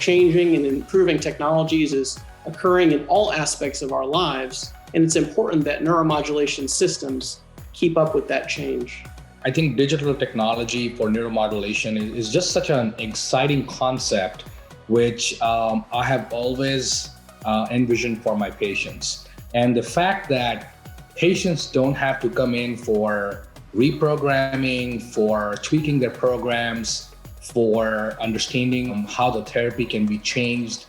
changing and improving technologies is occurring in all aspects of our lives, and it's important that neuromodulation systems keep up with that change. I think digital technology for neuromodulation is just such an exciting concept, which I have always envisioned for my patients. And the fact that patients don't have to come in for reprogramming, for tweaking their programs, for understanding how the therapy can be changed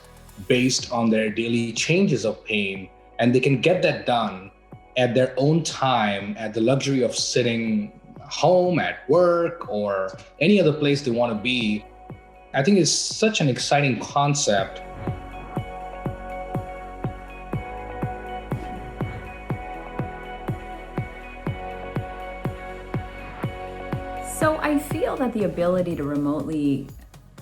based on their daily changes of pain. And they can get that done at their own time, at the luxury of sitting home, at work, or any other place they want to be. I think it's such an exciting concept. So I feel that the ability to remotely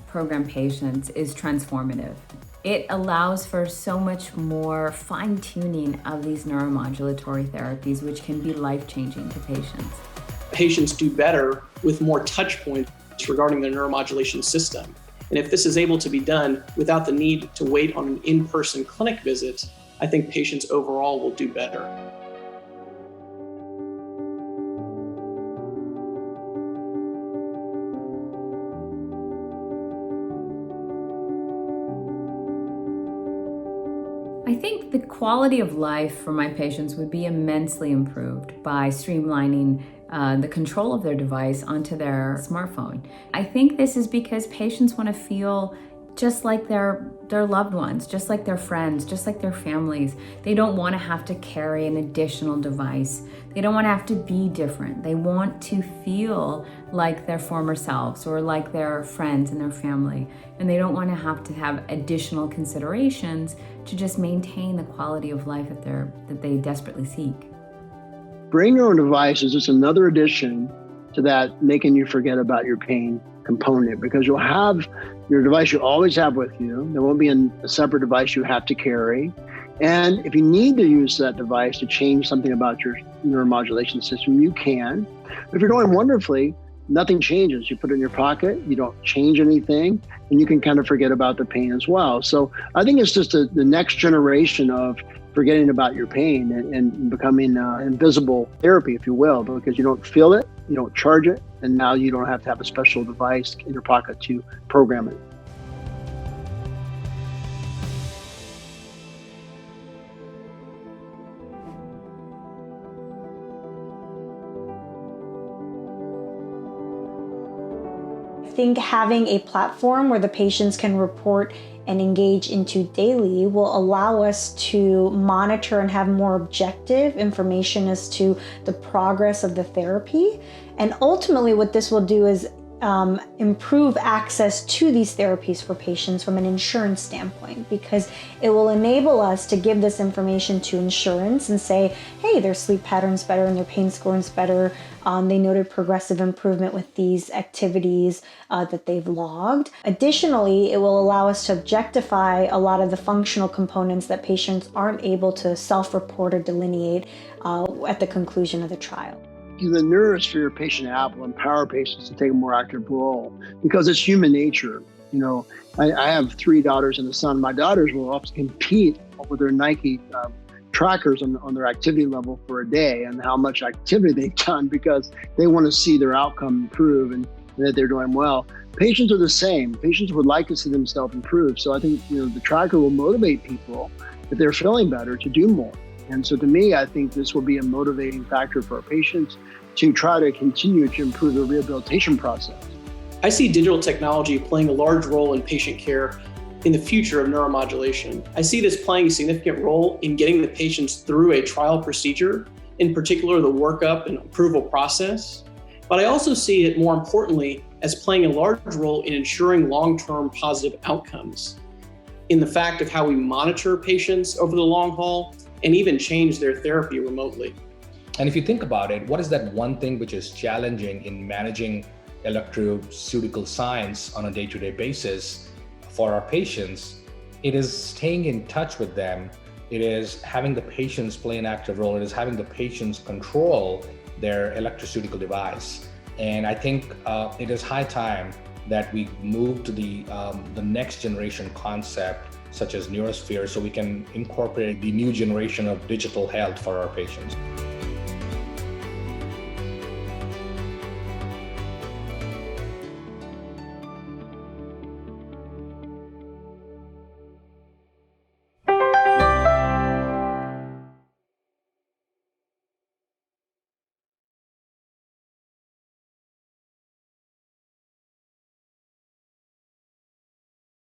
program patients is transformative. It allows for so much more fine-tuning of these neuromodulatory therapies, which can be life-changing to patients. Patients do better with more touch points regarding the neuromodulation system. And if this is able to be done without the need to wait on an in-person clinic visit, I think patients overall will do better. I think the quality of life for my patients would be immensely improved by streamlining the control of their device onto their smartphone. I think this is because patients want to feel just like their loved ones, just like their friends, just like their families. They don't want to have to carry an additional device. They don't want to have to be different. They want to feel like their former selves or like their friends and their family. And they don't want to have additional considerations to just maintain the quality of life that they desperately seek. Bring your own device is just another addition to that making you forget about your pain component, because you'll have your device you always have with you. There won't be a separate device you have to carry. And if you need to use that device to change something about your neuromodulation system, you can. If you're doing wonderfully, nothing changes. You put it in your pocket, you don't change anything, and you can kind of forget about the pain as well. So I think it's just the next generation of forgetting about your pain and becoming invisible therapy, if you will, because you don't feel it, you don't charge it, and now you don't have to have a special device in your pocket to program it. I think having a platform where the patients can report and engage into daily will allow us to monitor and have more objective information as to the progress of the therapy. And ultimately what this will do is improve access to these therapies for patients from an insurance standpoint, because it will enable us to give this information to insurance and say, hey, their sleep pattern's better and their pain scoring's better. They noted progressive improvement with these activities that they've logged. Additionally, it will allow us to objectify a lot of the functional components that patients aren't able to self-report or delineate at the conclusion of the trial. The NeuroSphere patient app will empower patients to take a more active role, because it's human nature. You know, I have 3 daughters and a son. My daughters will often compete with their Nike trackers on their activity level for a day and how much activity they've done, because they want to see their outcome improve and that they're doing well. Patients are the same. Patients would like to see themselves improve. So I think, the tracker will motivate people, if they're feeling better, to do more. And so to me, I think this will be a motivating factor for our patients to try to continue to improve the rehabilitation process. I see digital technology playing a large role in patient care in the future of neuromodulation. I see this playing a significant role in getting the patients through a trial procedure, in particular the workup and approval process. But I also see it, more importantly, as playing a large role in ensuring long-term positive outcomes in the fact of how we monitor patients over the long haul and even change their therapy remotely. And if you think about it, what is that one thing which is challenging in managing electroceutical science on a day-to-day basis for our patients? It is staying in touch with them. It is having the patients play an active role. It is having the patients control their electroceutical device. And I think it is high time that we move to the next generation concept, such as NeuroSphere, so we can incorporate the new generation of digital health for our patients.